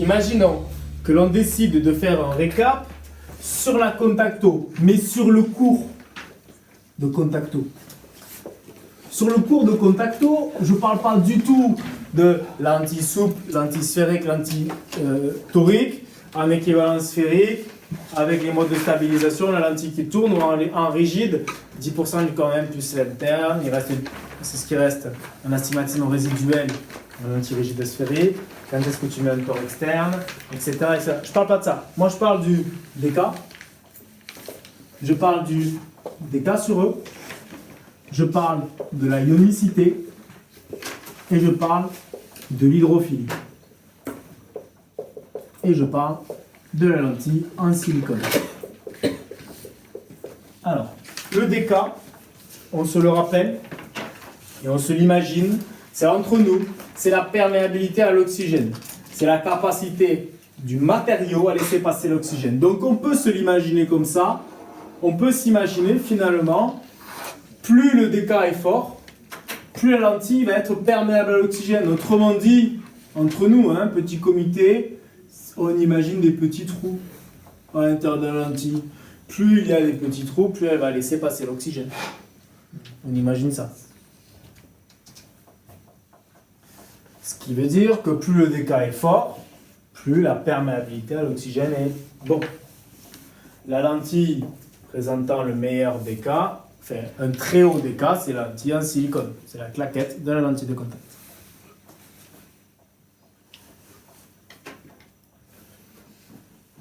Imaginons que l'on décide de faire un récap sur la contacto, mais sur le cours de contacto. Sur le cours de contacto, je ne parle pas du tout de lentille souple, lentille sphérique, lentille torique, en équivalence sphérique, avec les modes de stabilisation, la lentille qui tourne ou en rigide, 10% du corps même plus l'interne, c'est ce qui reste, un astigmatisme résiduel, une lentille rigide sphérique, quand est-ce que tu mets un corps externe, etc., etc. Je ne parle pas de ça. Moi, je parle du DK, je parle du DK sur E, je parle de la ionicité et je parle de l'hydrophilie. Et je parle de la lentille en silicone. Alors, le DK, on se le rappelle et on se l'imagine, c'est entre nous, c'est la perméabilité à l'oxygène. C'est la capacité du matériau à laisser passer l'oxygène. Donc on peut se l'imaginer comme ça, on peut s'imaginer finalement, plus le DK est fort, plus la lentille va être perméable à l'oxygène. Autrement dit, entre nous, petit comité, on imagine des petits trous à l'intérieur de la lentille. Plus il y a des petits trous, plus elle va laisser passer l'oxygène. On imagine ça. Ce qui veut dire que plus le DK est fort, plus la perméabilité à l'oxygène est bon. La lentille présentant le meilleur DK, enfin un très haut DK, c'est la lentille en silicone. C'est la claquette de la lentille de contact.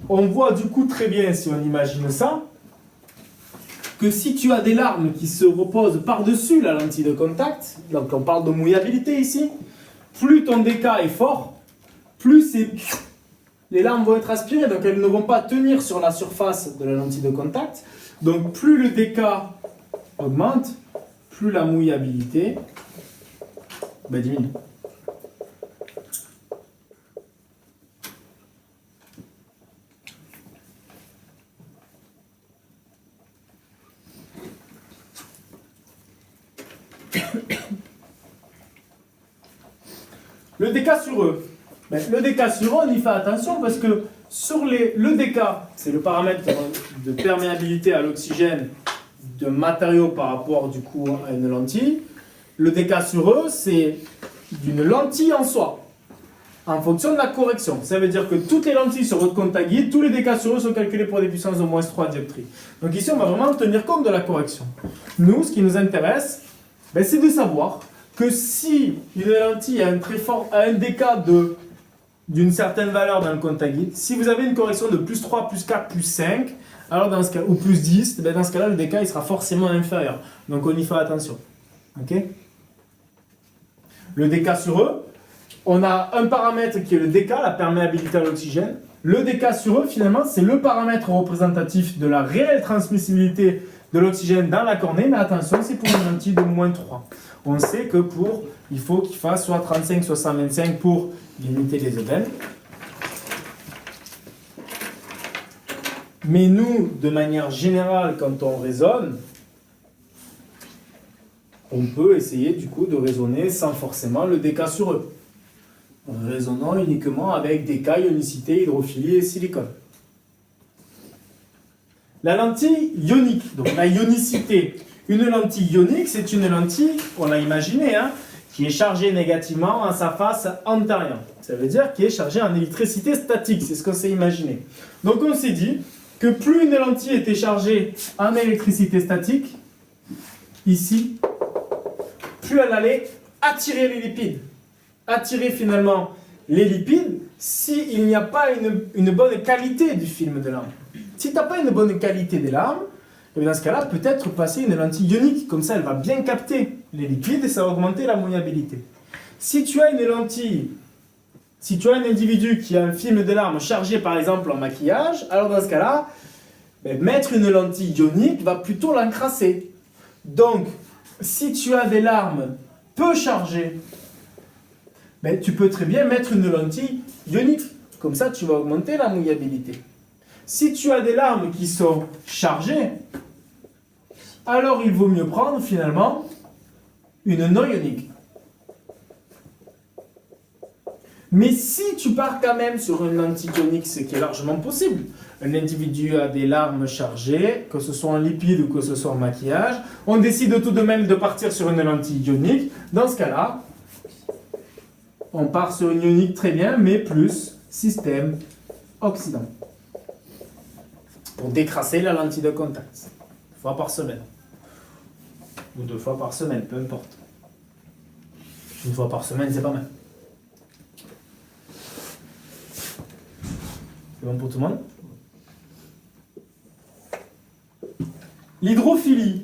On voit du coup très bien, si on imagine ça, que si tu as des larmes qui se reposent par-dessus la lentille de contact, donc on parle de mouillabilité ici, plus ton DK est fort, plus les larmes vont être aspirées, donc elles ne vont pas tenir sur la surface de la lentille de contact. Donc plus le DK augmente, plus la mouillabilité diminue. Le DK sur E. Le DK sur E, on y fait attention parce que sur le DK, c'est le paramètre de perméabilité à l'oxygène de matériau par rapport du coup à une lentille. Le DK sur E, c'est d'une lentille en soi, en fonction de la correction. Ça veut dire que toutes les lentilles sur votre contact guide, tous les DK sur E sont calculés pour des puissances de moins 3 dioptries. Donc ici, on va vraiment tenir compte de la correction. Nous, ce qui nous intéresse, c'est de savoir que si une lentille a un DK d'une certaine valeur dans le contact guide, si vous avez une correction de plus 3, plus 4, plus 5, alors dans ce cas, ou plus 10, dans ce cas-là, le DK il sera forcément inférieur. Donc on y fait attention. Ok ? Le DK sur E, on a un paramètre qui est le DK, la perméabilité à l'oxygène. Le DK sur E, finalement, c'est le paramètre représentatif de la réelle transmissibilité de l'oxygène dans la cornée, mais attention, c'est pour une lentille de moins 3. On sait que il faut qu'il fasse soit 35, soit 125 pour limiter les œdèmes. Mais nous, de manière générale, quand on raisonne, on peut essayer du coup de raisonner sans forcément le DK sur E. En raisonnant uniquement avec DK, ionicité, hydrophilie et silicone. La lentille ionique, donc la ionicité. Une lentille ionique, c'est une lentille, on l'a imaginé, qui est chargée négativement à sa face antérieure. Ça veut dire qui est chargée en électricité statique, c'est ce qu'on s'est imaginé. Donc on s'est dit que plus une lentille était chargée en électricité statique, ici, plus elle allait attirer les lipides. Attirer finalement les lipides s'il n'y a pas une bonne qualité du film de larmes. Si tu n'as pas une bonne qualité des larmes, et dans ce cas-là, peut-être passer une lentille ionique, comme ça elle va bien capter les lipides et ça va augmenter la mouillabilité. Si tu as une lentille, si tu as un individu qui a un film de larmes chargé par exemple en maquillage, alors dans ce cas-là, mettre une lentille ionique va plutôt l'encrasser. Donc, si tu as des larmes peu chargées, tu peux très bien mettre une lentille ionique. Comme ça, tu vas augmenter la mouillabilité. Si tu as des larmes qui sont chargées, alors il vaut mieux prendre finalement une non ionique. Mais si tu pars quand même sur une lentille ionique, ce qui est largement possible, un individu a des larmes chargées, que ce soit en lipides ou que ce soit en maquillage, on décide tout de même de partir sur une lentille ionique. Dans ce cas-là, on part sur une ionique très bien, mais plus système oxydant. Pour décrasser la lentille de contact. Une fois par semaine. Ou 2 fois par semaine, peu importe. Une fois par semaine, c'est pas mal. C'est bon pour tout le monde? L'hydrophilie.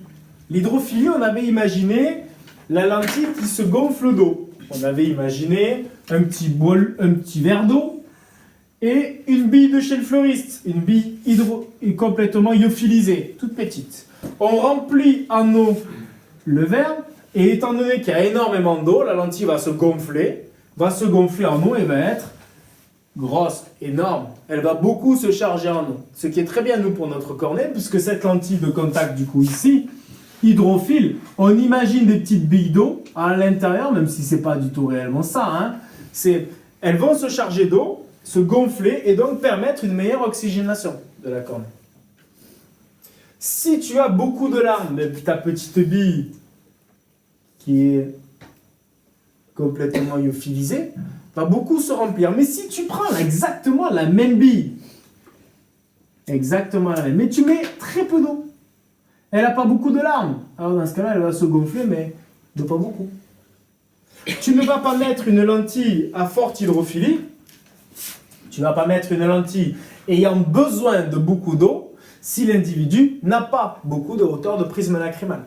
L'hydrophilie, on avait imaginé la lentille qui se gonfle d'eau. On avait imaginé un petit verre d'eau et une bille de chez le fleuriste, une bille complètement lyophilisée, toute petite. On remplit en eau le verre et étant donné qu'il y a énormément d'eau, la lentille va se gonfler en eau et va être grosse, énorme. Elle va beaucoup se charger en eau. Ce qui est très bien, nous, pour notre cornée, puisque cette lentille de contact, du coup, ici, hydrophile, on imagine des petites billes d'eau à l'intérieur, même si ce n'est pas du tout réellement ça. Hein. Elles vont se charger d'eau, se gonfler, et donc permettre une meilleure oxygénation de la cornée. Si tu as beaucoup de larmes, ta petite bille qui est complètement lyophilisée, va beaucoup se remplir. Mais si tu prends exactement la même bille, mais tu mets très peu d'eau, elle n'a pas beaucoup de larmes, alors dans ce cas-là, elle va se gonfler, mais de pas beaucoup. Tu ne vas pas mettre une lentille à forte hydrophilie, tu ne vas pas mettre une lentille ayant besoin de beaucoup d'eau si l'individu n'a pas beaucoup de hauteur de prisme lacrymal.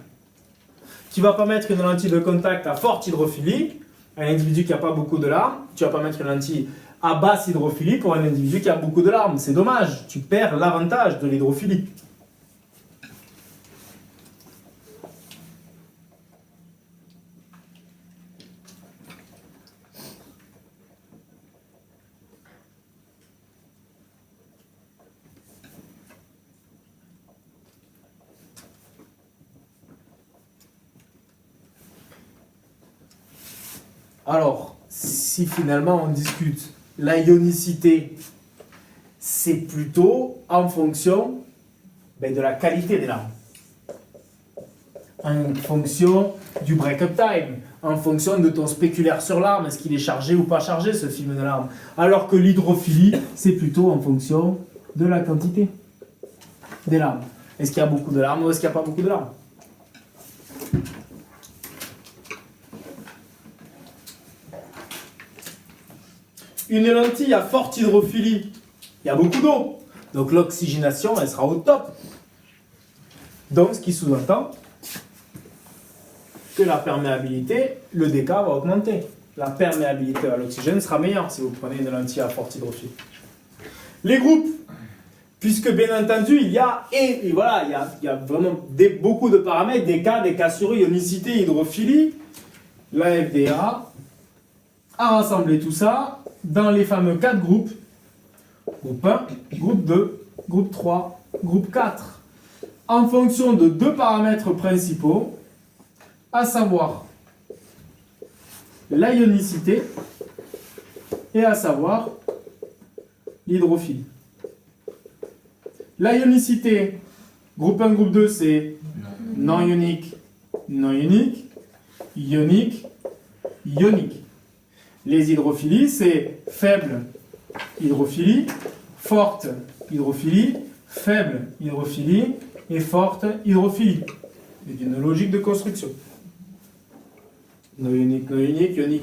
Tu ne vas pas mettre une lentille de contact à forte hydrophilie, un individu qui n'a pas beaucoup de larmes, tu ne vas pas mettre une lentille à basse hydrophilie pour un individu qui a beaucoup de larmes. C'est dommage, tu perds l'avantage de l'hydrophilie. Alors, si finalement on discute, la ionicité, c'est plutôt en fonction de la qualité des larmes. En fonction du break-up time, en fonction de ton spéculaire sur l'arme, est-ce qu'il est chargé ou pas chargé ce film de larmes. Alors que l'hydrophilie, c'est plutôt en fonction de la quantité des larmes. Est-ce qu'il y a beaucoup de larmes ou est-ce qu'il n'y a pas beaucoup de larmes? Une lentille à forte hydrophilie, il y a beaucoup d'eau. Donc l'oxygénation, elle sera au top. Donc ce qui sous-entend que la perméabilité, le dK va augmenter. La perméabilité à l'oxygène sera meilleure si vous prenez une lentille à forte hydrophilie. Les groupes, puisque bien entendu, il y a vraiment beaucoup de paramètres, des cas sur ionicité, hydrophilie, la FDA a rassemblé tout ça dans les fameux 4 groupes. Groupe 1, groupe 2, groupe 3, groupe 4. En fonction de 2 paramètres principaux, à savoir la ionicité et à savoir l'hydrophilie. La ionicité, groupe 1, groupe 2, c'est non ionique, ionique, ionique. Les hydrophilies, c'est faible hydrophilie, forte hydrophilie, faible hydrophilie et forte hydrophilie. C'est une logique de construction. Non ionique,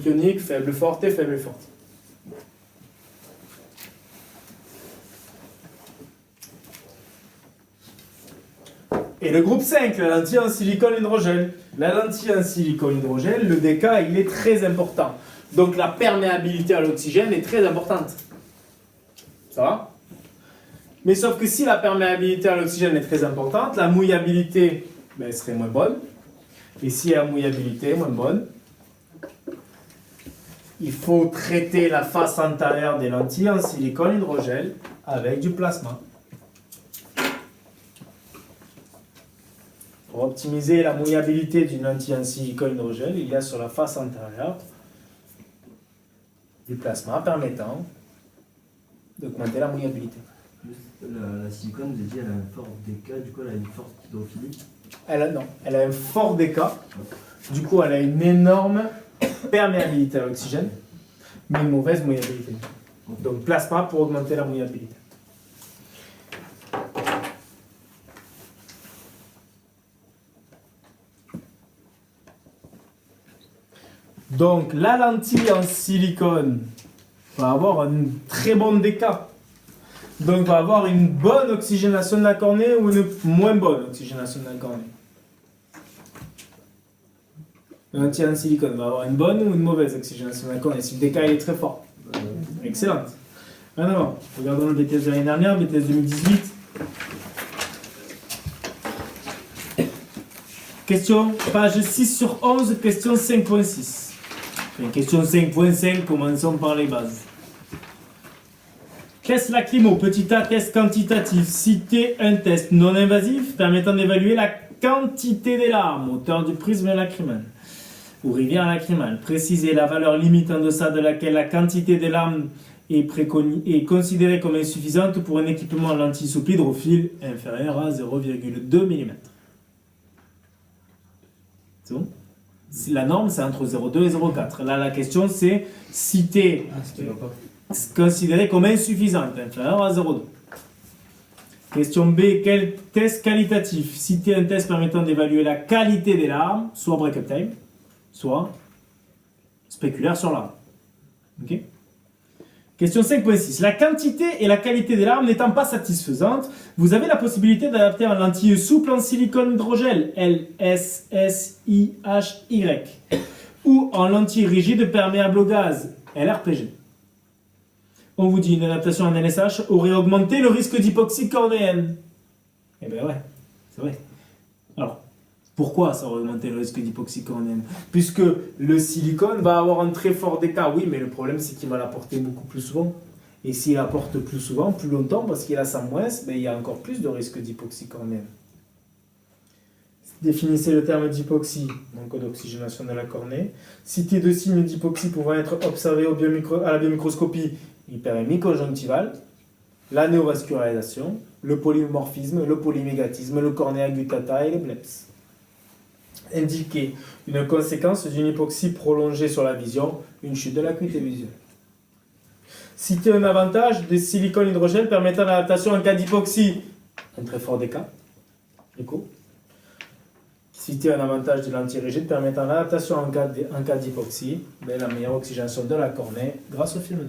ionique, faible forte et faible forte. Et le groupe 5, la lentille en silicone hydrogel. La lentille en silicone hydrogel, le dK, il est très important. Donc la perméabilité à l'oxygène est très importante. Ça va? Mais sauf que si la perméabilité à l'oxygène est très importante, la mouillabilité serait moins bonne. Et si la mouillabilité est moins bonne, il faut traiter la face antérieure des lentilles en silicone hydrogel avec du plasma. Pour optimiser la mouillabilité d'une lentille en silicone hydrogel, il y a sur la face antérieure du plasma permettant d'augmenter la mouillabilité. La silicone, vous avez dit, elle a un fort déca, du coup elle a une forte hydrophilie. Elle a un fort déca, du coup elle a une énorme perméabilité à l'oxygène, mais une mauvaise mouillabilité. Donc plasma pour augmenter la mouillabilité. Donc la lentille en silicone va avoir un très bon déca. Donc va avoir une bonne oxygénation de la cornée ou une moins bonne oxygénation de la cornée. La lentille en silicone va avoir une bonne ou une mauvaise oxygénation de la cornée si le déca est très fort. Excellent. Maintenant, regardons le BTS de l'année dernière, BTS 2018. Question, page 6 sur 11, question 5.6. Question 5.5, commençons par les bases. Test lacrymo, petit a, test quantitatif. Citez un test non invasif permettant d'évaluer la quantité des larmes, hauteur du prisme lacrymal ou rivière lacrymale. Précisez la valeur limite en deçà de laquelle la quantité des larmes est considérée comme insuffisante pour un équipement en lentille souple hydrophile inférieur à 0,2 mm. C'est bon? La norme, c'est entre 0,2 et 0,4. Là, la question, c'est citer considéré comme insuffisante, inférieur à 0,2. Question B, quel test qualitatif? Citer un test permettant d'évaluer la qualité des larmes, soit break-up time, soit spéculaire sur l'arme. Ok? Question 5.6. La quantité et la qualité des larmes n'étant pas satisfaisantes, vous avez la possibilité d'adapter un lentille souple en silicone hydrogel LSSIHY ou en lentille rigide perméable au gaz LRPG. On vous dit une adaptation en LSH aurait augmenté le risque d'hypoxie cornéenne. Eh bien ouais, c'est vrai. Alors, pourquoi ça aurait augmenté le risque d'hypoxie cornéenne? Puisque le silicone va avoir un très fort déca, oui, mais le problème c'est qu'il va l'apporter beaucoup plus souvent. Et s'il apporte plus souvent, plus longtemps, parce qu'il a ça moins, ben, il y a encore plus de risque d'hypoxie cornéenne. Définissez le terme d'hypoxie, donc d'oxygénation de la cornée. Citez deux signes d'hypoxie pouvant être observés à la biomicroscopie: hyperémie conjonctivale, la néovascularisation, le polymorphisme, le polymégatisme, le cornea guttata et les bleps. Indiquez une conséquence d'une hypoxie prolongée sur la vision, une chute de l'acuité visuelle. Citez un avantage des silicones hydrogel permettant l'adaptation en cas d'hypoxie, un très fort déca. Écho. Citez un avantage de l'antirigide permettant l'adaptation en cas d'hypoxie, la meilleure oxygénation de la cornée grâce au film.